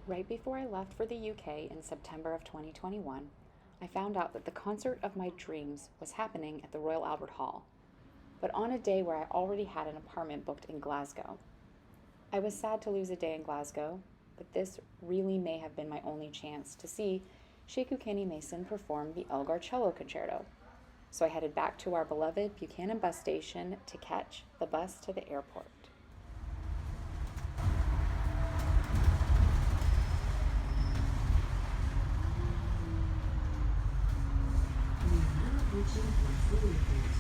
Right before I left for the UK in September of 2021, I found out that the concert of my dreams was happening at the Royal Albert Hall, but on a day where I already had an apartment booked in Glasgow. I was sad to lose a day in Glasgow, but this really may have been my only chance to see Sheikh Kenny Mason perform the Elgar Cello Concerto. So I headed back to our beloved Buchanan bus station to catch the bus to the airport. Approaching Glasgow Airport.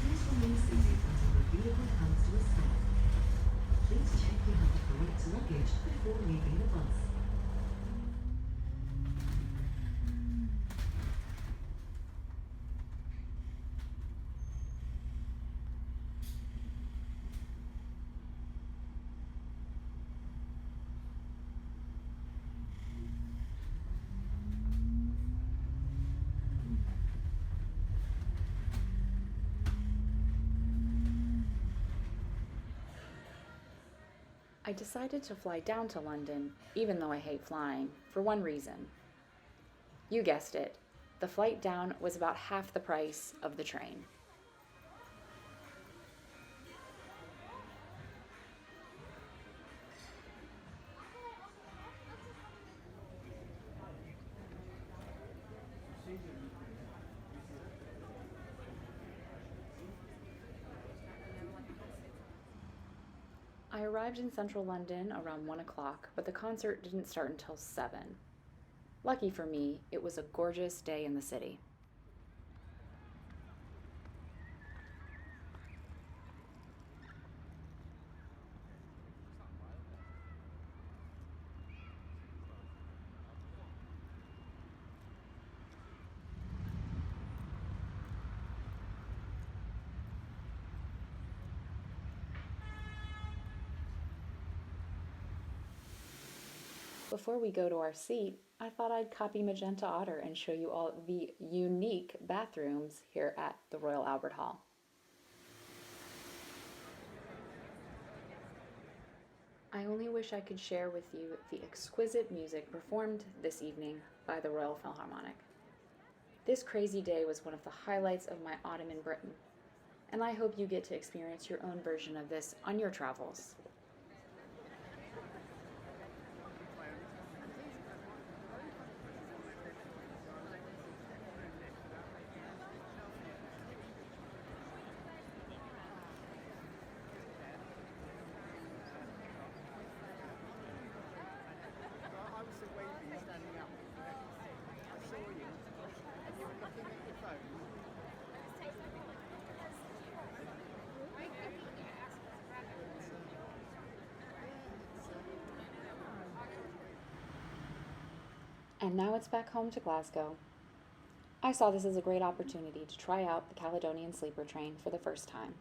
Please remain seated until the vehicle comes to a stop. Please check you have the correct luggage before leaving the bus. I decided to fly down to London, even though I hate flying, for one reason. You guessed it, the flight down was about half the price of the train. I arrived in central London around 1 o'clock, but the concert didn't start until 7. Lucky for me, it was a gorgeous day in the city. Before we go to our seat, I thought I'd copy Magenta Otter and show you all the unique bathrooms here at the Royal Albert Hall. I only wish I could share with you the exquisite music performed this evening by the Royal Philharmonic. This crazy day was one of the highlights of my autumn in Britain, and I hope you get to experience your own version of this on your travels. And now it's back home to Glasgow. I saw this as a great opportunity to try out the Caledonian Sleeper Train for the first time.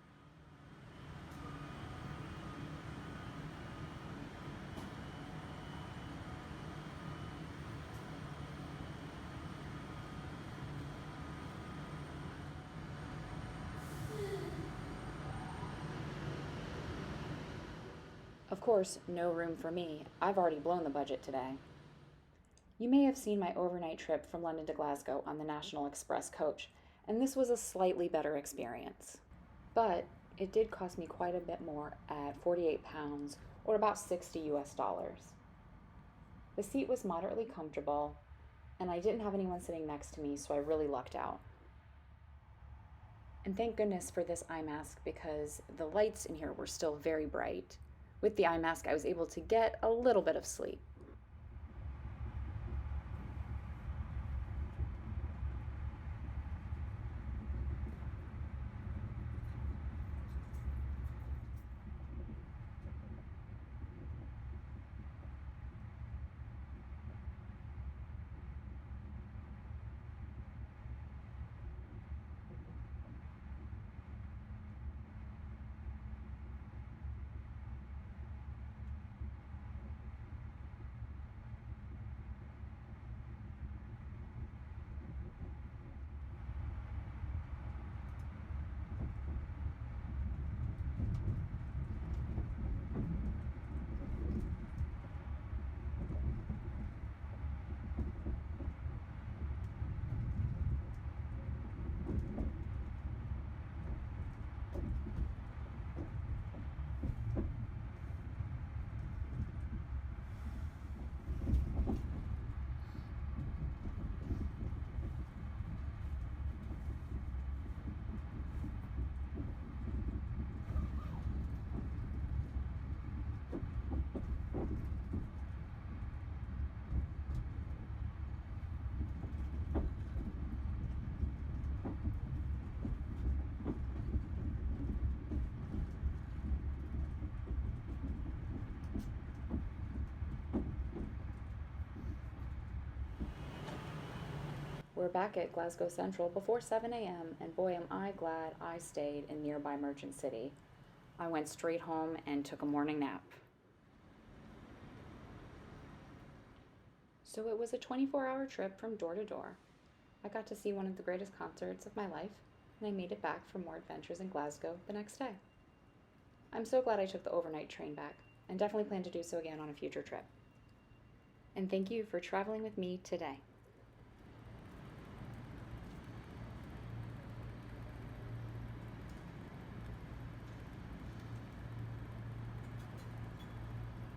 Of course, no room for me. I've already blown the budget today. You may have seen my overnight trip from London to Glasgow on the National Express coach, and this was a slightly better experience. But it did cost me quite a bit more at £48, or about 60 US dollars. The seat was moderately comfortable, and I didn't have anyone sitting next to me, so I really lucked out. And thank goodness for this eye mask because the lights in here were still very bright. With the eye mask, I was able to get a little bit of sleep. We're back at Glasgow Central before 7 a.m., and boy, am I glad I stayed in nearby Merchant City. I went straight home and took a morning nap. So it was a 24-hour trip from door to door. I got to see one of the greatest concerts of my life, and I made it back for more adventures in Glasgow the next day. I'm so glad I took the overnight train back, and definitely plan to do so again on a future trip. And thank you for traveling with me today.